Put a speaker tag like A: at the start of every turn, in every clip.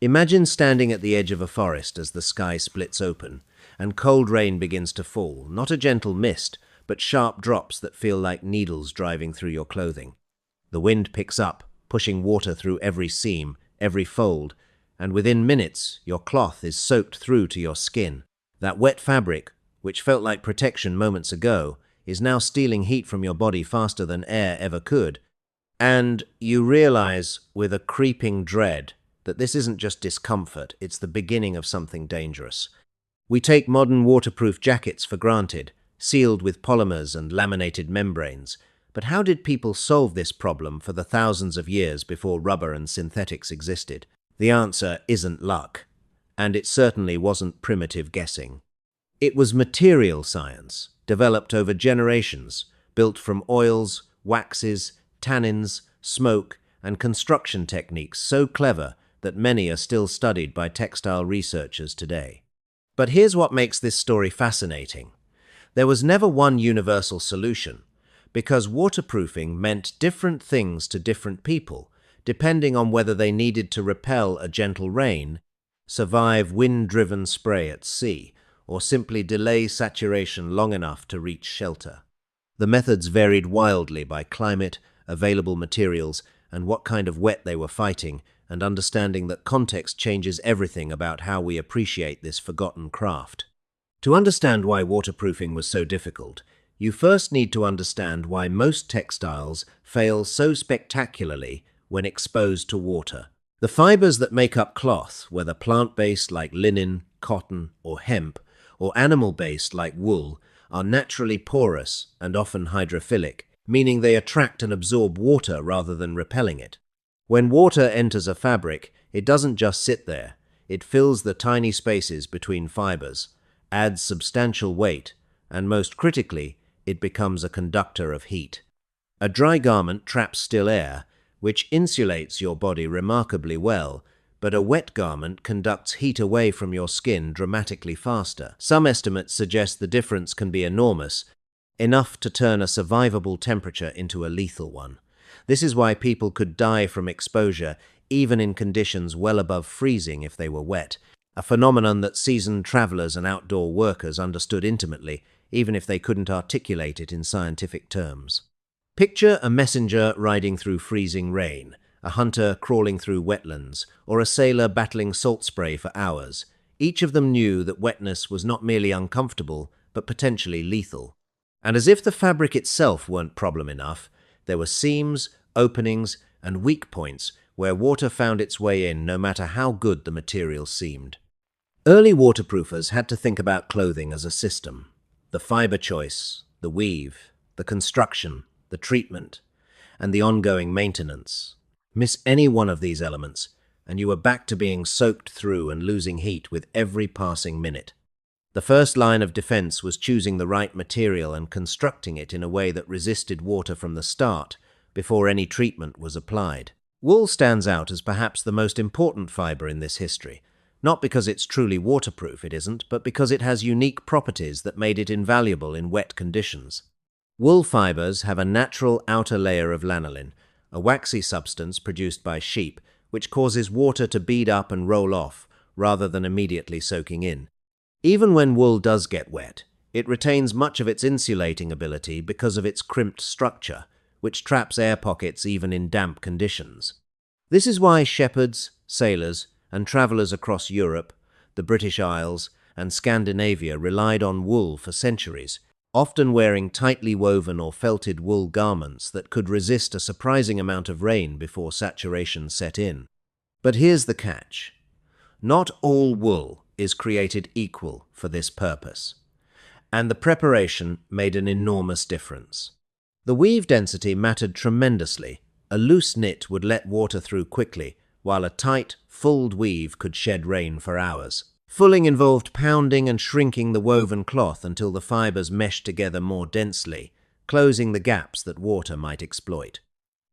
A: Imagine standing at the edge of a forest as the sky splits open, and cold rain begins to fall, not a gentle mist, but sharp drops that feel like needles driving through your clothing. The wind picks up, pushing water through every seam, every fold, and within minutes your cloth is soaked through to your skin. That wet fabric, which felt like protection moments ago, is now stealing heat from your body faster than air ever could. And you realize, with a creeping dread, that this isn't just discomfort, it's the beginning of something dangerous. We take modern waterproof jackets for granted, sealed with polymers and laminated membranes. But how did people solve this problem for the thousands of years before rubber and synthetics existed? The answer isn't luck, and it certainly wasn't primitive guessing. It was material science, developed over generations, built from oils, waxes, tannins, smoke, and construction techniques so clever that many are still studied by textile researchers today. But here's what makes this story fascinating. There was never one universal solution, because waterproofing meant different things to different people, depending on whether they needed to repel a gentle rain, survive wind-driven spray at sea, or simply delay saturation long enough to reach shelter. The methods varied wildly by climate, available materials, and what kind of wet they were fighting, and understanding that context changes everything about how we appreciate this forgotten craft. To understand why waterproofing was so difficult, you first need to understand why most textiles fail so spectacularly when exposed to water. The fibers that make up cloth, whether plant-based like linen, cotton, or hemp, or animal-based like wool, are naturally porous and often hydrophilic, meaning they attract and absorb water rather than repelling it. When water enters a fabric, it doesn't just sit there. It fills the tiny spaces between fibers, adds substantial weight, and most critically, it becomes a conductor of heat. A dry garment traps still air, which insulates your body remarkably well, but a wet garment conducts heat away from your skin dramatically faster. Some estimates suggest the difference can be enormous, enough to turn a survivable temperature into a lethal one. This is why people could die from exposure even in conditions well above freezing if they were wet, a phenomenon that seasoned travelers and outdoor workers understood intimately, even if they couldn't articulate it in scientific terms. Picture a messenger riding through freezing rain, a hunter crawling through wetlands, or a sailor battling salt spray for hours. Each of them knew that wetness was not merely uncomfortable, but potentially lethal. And as if the fabric itself weren't problem enough, there were seams, openings, and weak points where water found its way in no matter how good the material seemed. Early waterproofers had to think about clothing as a system. The fiber choice, the weave, the construction, the treatment, and the ongoing maintenance. Miss any one of these elements, and you were back to being soaked through and losing heat with every passing minute. The first line of defense was choosing the right material and constructing it in a way that resisted water from the start, before any treatment was applied. Wool stands out as perhaps the most important fiber in this history, not because it's truly waterproof, it isn't, but because it has unique properties that made it invaluable in wet conditions. Wool fibers have a natural outer layer of lanolin, a waxy substance produced by sheep, which causes water to bead up and roll off, rather than immediately soaking in. Even when wool does get wet, it retains much of its insulating ability because of its crimped structure, which traps air pockets even in damp conditions. This is why shepherds, sailors, and travelers across Europe, the British Isles, and Scandinavia relied on wool for centuries, often wearing tightly woven or felted wool garments that could resist a surprising amount of rain before saturation set in. But here's the catch. Not all wool is created equal for this purpose, and the preparation made an enormous difference. The weave density mattered tremendously. A loose knit would let water through quickly, while a tight, fulled weave could shed rain for hours. Fulling involved pounding and shrinking the woven cloth until the fibers meshed together more densely, closing the gaps that water might exploit.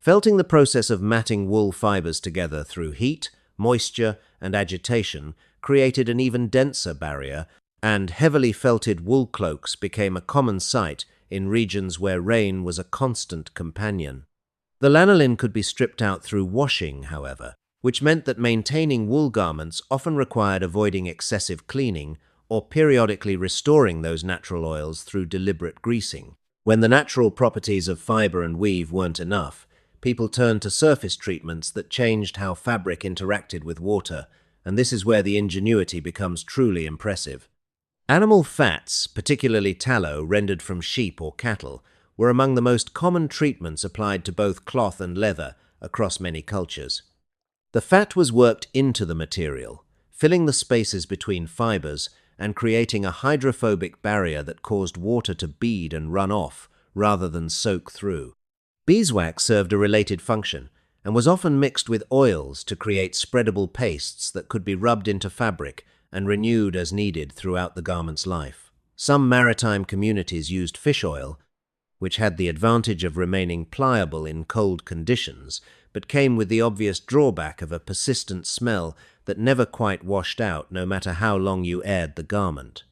A: Felting, the process of matting wool fibers together through heat, moisture, and agitation, created an even denser barrier, and heavily felted wool cloaks became a common sight in regions where rain was a constant companion. The lanolin could be stripped out through washing, however, which meant that maintaining wool garments often required avoiding excessive cleaning or periodically restoring those natural oils through deliberate greasing. When the natural properties of fiber and weave weren't enough, people turned to surface treatments that changed how fabric interacted with water, and this is where the ingenuity becomes truly impressive. Animal fats, particularly tallow rendered from sheep or cattle, were among the most common treatments applied to both cloth and leather across many cultures. The fat was worked into the material, filling the spaces between fibers and creating a hydrophobic barrier that caused water to bead and run off rather than soak through. Beeswax served a related function and was often mixed with oils to create spreadable pastes that could be rubbed into fabric and renewed as needed throughout the garment's life. Some maritime communities used fish oil, which had the advantage of remaining pliable in cold conditions, but came with the obvious drawback of a persistent smell that never quite washed out no matter how long you aired the garment.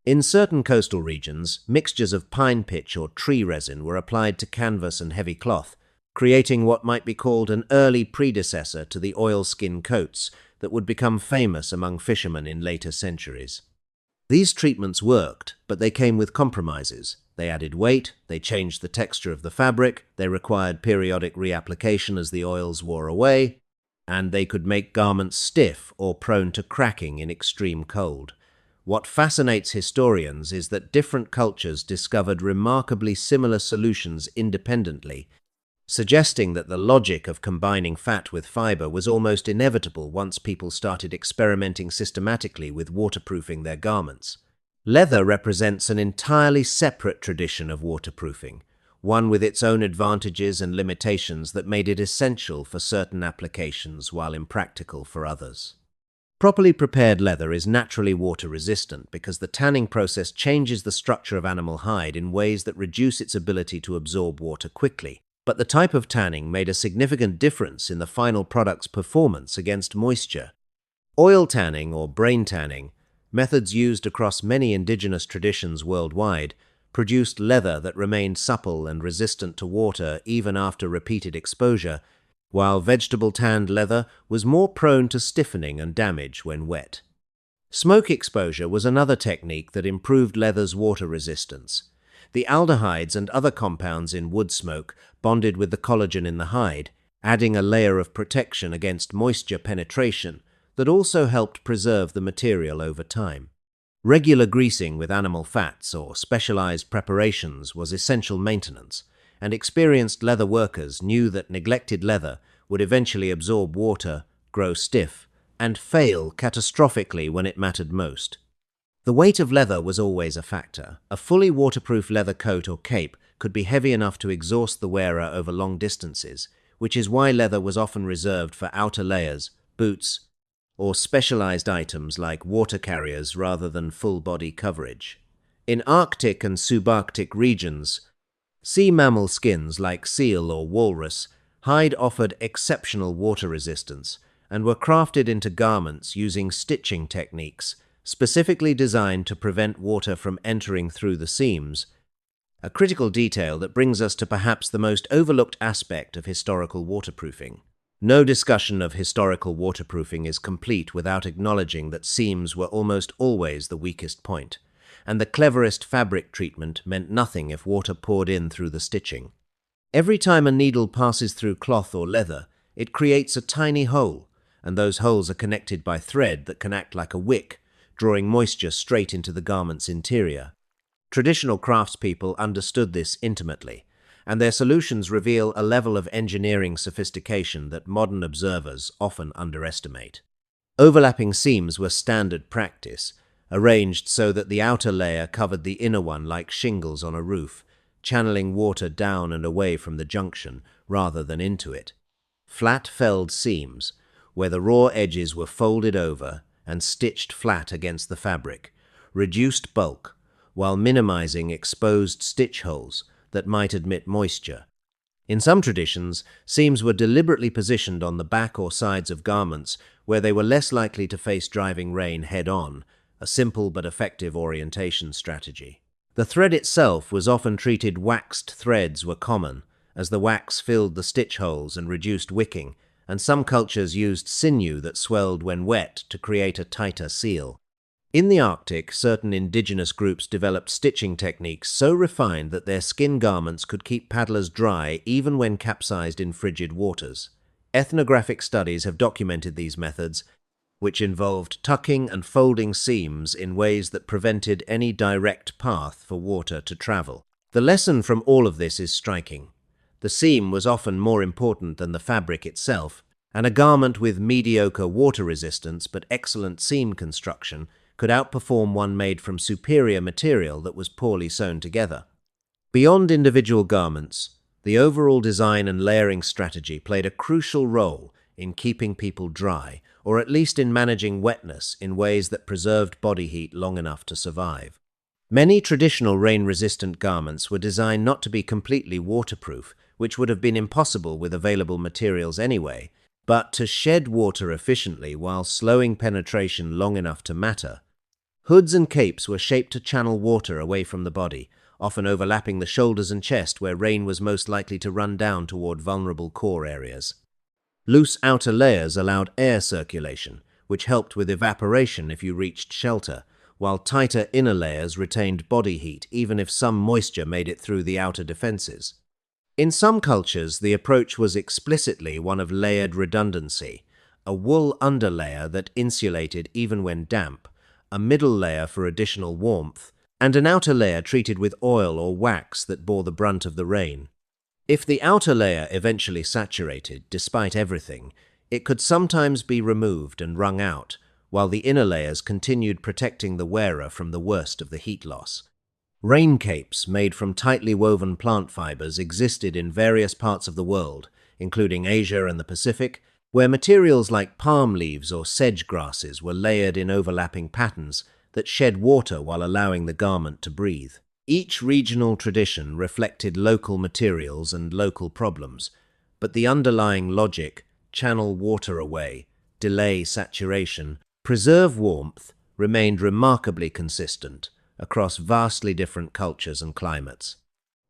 A: In certain coastal regions, mixtures of pine pitch or tree resin were applied to canvas and heavy cloth, creating what might be called an early predecessor to the oilskin coats that would become famous among fishermen in later centuries. These treatments worked, but they came with compromises. They added weight, they changed the texture of the fabric, they required periodic reapplication as the oils wore away, and they could make garments stiff or prone to cracking in extreme cold. What fascinates historians is that different cultures discovered remarkably similar solutions independently, suggesting that the logic of combining fat with fiber was almost inevitable once people started experimenting systematically with waterproofing their garments. Leather represents an entirely separate tradition of waterproofing, one with its own advantages and limitations that made it essential for certain applications while impractical for others. Properly prepared leather is naturally water-resistant because the tanning process changes the structure of animal hide in ways that reduce its ability to absorb water quickly. But the type of tanning made a significant difference in the final product's performance against moisture. Oil tanning or brain tanning, methods used across many indigenous traditions worldwide, produced leather that remained supple and resistant to water even after repeated exposure, while vegetable-tanned leather was more prone to stiffening and damage when wet. Smoke exposure was another technique that improved leather's water resistance. The aldehydes and other compounds in wood smoke bonded with the collagen in the hide, adding a layer of protection against moisture penetration that also helped preserve the material over time. Regular greasing with animal fats or specialized preparations was essential maintenance, and experienced leather workers knew that neglected leather would eventually absorb water, grow stiff, and fail catastrophically when it mattered most. The weight of leather was always a factor. A fully waterproof leather coat or cape could be heavy enough to exhaust the wearer over long distances, which is why leather was often reserved for outer layers, boots, or specialized items like water carriers rather than full-body coverage. In Arctic and subarctic regions, sea mammal skins like seal or walrus hide offered exceptional water resistance and were crafted into garments using stitching techniques specifically designed to prevent water from entering through the seams, a critical detail that brings us to perhaps the most overlooked aspect of historical waterproofing. No discussion of historical waterproofing is complete without acknowledging that seams were almost always the weakest point, and the cleverest fabric treatment meant nothing if water poured in through the stitching. Every time a needle passes through cloth or leather, it creates a tiny hole, and those holes are connected by thread that can act like a wick, drawing moisture straight into the garment's interior. Traditional craftspeople understood this intimately, and their solutions reveal a level of engineering sophistication that modern observers often underestimate. Overlapping seams were standard practice, arranged so that the outer layer covered the inner one like shingles on a roof, channeling water down and away from the junction rather than into it. Flat-felled seams, where the raw edges were folded over and stitched flat against the fabric, reduced bulk while minimizing exposed stitch holes that might admit moisture. In some traditions, seams were deliberately positioned on the back or sides of garments where they were less likely to face driving rain head-on, a simple but effective orientation strategy. The thread itself was often treated. Waxed threads were common, as the wax filled the stitch holes and reduced wicking, and some cultures used sinew that swelled when wet to create a tighter seal. In the Arctic, certain indigenous groups developed stitching techniques so refined that their skin garments could keep paddlers dry even when capsized in frigid waters. Ethnographic studies have documented these methods, which involved tucking and folding seams in ways that prevented any direct path for water to travel. The lesson from all of this is striking. The seam was often more important than the fabric itself, and a garment with mediocre water resistance but excellent seam construction could outperform one made from superior material that was poorly sewn together. Beyond individual garments, the overall design and layering strategy played a crucial role in keeping people dry, or at least in managing wetness in ways that preserved body heat long enough to survive. Many traditional rain-resistant garments were designed not to be completely waterproof, which would have been impossible with available materials anyway, but to shed water efficiently while slowing penetration long enough to matter. Hoods and capes were shaped to channel water away from the body, often overlapping the shoulders and chest where rain was most likely to run down toward vulnerable core areas. Loose outer layers allowed air circulation, which helped with evaporation if you reached shelter, while tighter inner layers retained body heat even if some moisture made it through the outer defenses. In some cultures, the approach was explicitly one of layered redundancy, a wool underlayer that insulated even when damp, a middle layer for additional warmth, and an outer layer treated with oil or wax that bore the brunt of the rain. If the outer layer eventually saturated, despite everything, it could sometimes be removed and wrung out, while the inner layers continued protecting the wearer from the worst of the heat loss. Rain capes made from tightly woven plant fibers existed in various parts of the world, including Asia and the Pacific, where materials like palm leaves or sedge grasses were layered in overlapping patterns that shed water while allowing the garment to breathe. Each regional tradition reflected local materials and local problems, but the underlying logic, channel water away, delay saturation, preserve warmth, remained remarkably consistent across vastly different cultures and climates.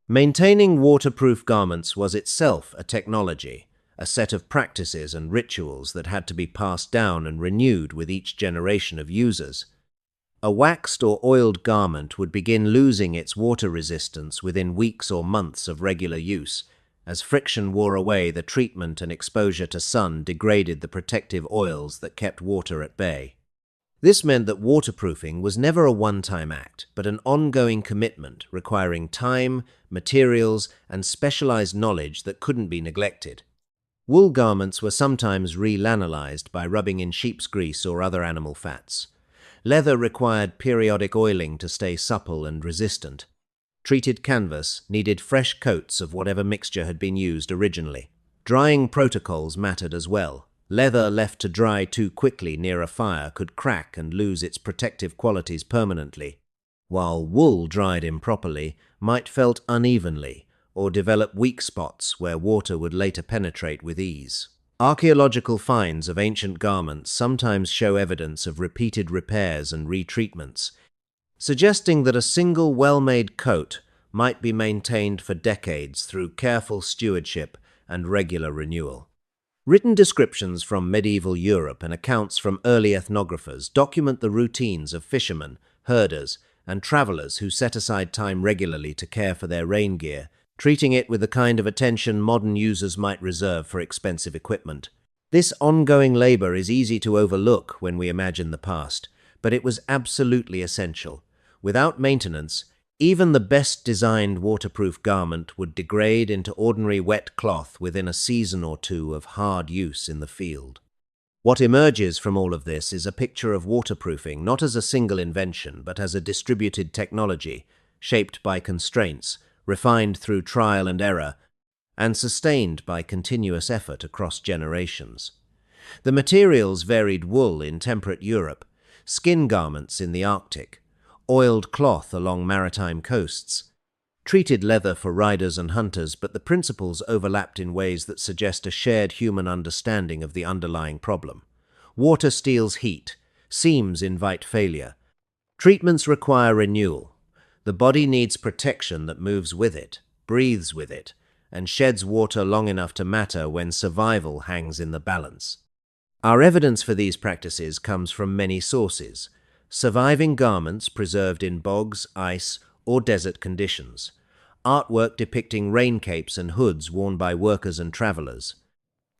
A: Maintaining waterproof garments was itself a technology, a set of practices and rituals that had to be passed down and renewed with each generation of users. A waxed or oiled garment would begin losing its water resistance within weeks or months of regular use. As friction wore away, the treatment and exposure to sun degraded the protective oils that kept water at bay. This meant that waterproofing was never a one-time act, but an ongoing commitment requiring time, materials, and specialized knowledge that couldn't be neglected. Wool garments were sometimes relanolized by rubbing in sheep's grease or other animal fats. Leather required periodic oiling to stay supple and resistant. Treated canvas needed fresh coats of whatever mixture had been used originally. Drying protocols mattered as well. Leather left to dry too quickly near a fire could crack and lose its protective qualities permanently, while wool dried improperly might felt unevenly or develop weak spots where water would later penetrate with ease. Archaeological finds of ancient garments sometimes show evidence of repeated repairs and retreatments, suggesting that a single well-made coat might be maintained for decades through careful stewardship and regular renewal. Written descriptions from medieval Europe and accounts from early ethnographers document the routines of fishermen, herders, and travelers who set aside time regularly to care for their rain gear, treating it with the kind of attention modern users might reserve for expensive equipment. This ongoing labor is easy to overlook when we imagine the past, but it was absolutely essential. Without maintenance, even the best-designed waterproof garment would degrade into ordinary wet cloth within a season or two of hard use in the field. What emerges from all of this is a picture of waterproofing not as a single invention, but as a distributed technology, shaped by constraints, refined through trial and error, and sustained by continuous effort across generations. The materials varied: wool in temperate Europe, skin garments in the Arctic, oiled cloth along maritime coasts, treated leather for riders and hunters, but the principles overlapped in ways that suggest a shared human understanding of the underlying problem. Water steals heat, seams invite failure. Treatments require renewal. The body needs protection that moves with it, breathes with it, and sheds water long enough to matter when survival hangs in the balance. Our evidence for these practices comes from many sources: surviving garments preserved in bogs, ice, or desert conditions, artwork depicting rain capes and hoods worn by workers and travelers,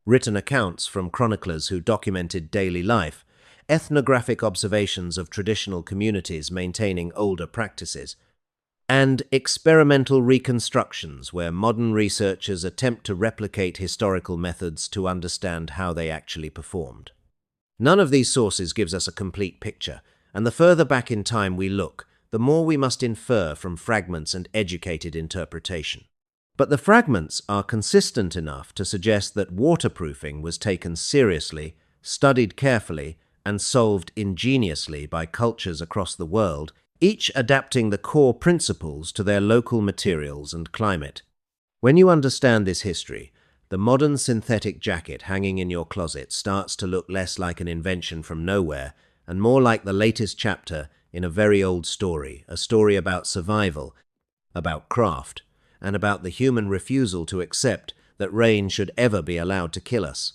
A: written accounts from chroniclers who documented daily life, ethnographic observations of traditional communities maintaining older practices, and experimental reconstructions where modern researchers attempt to replicate historical methods to understand how they actually performed. None of these sources gives us a complete picture, and the further back in time we look, the more we must infer from fragments and educated interpretation. But the fragments are consistent enough to suggest that waterproofing was taken seriously, studied carefully, and solved ingeniously by cultures across the world, each adapting the core principles to their local materials and climate. When you understand this history, the modern synthetic jacket hanging in your closet starts to look less like an invention from nowhere and more like the latest chapter in a very old story, a story about survival, about craft, and about the human refusal to accept that rain should ever be allowed to kill us.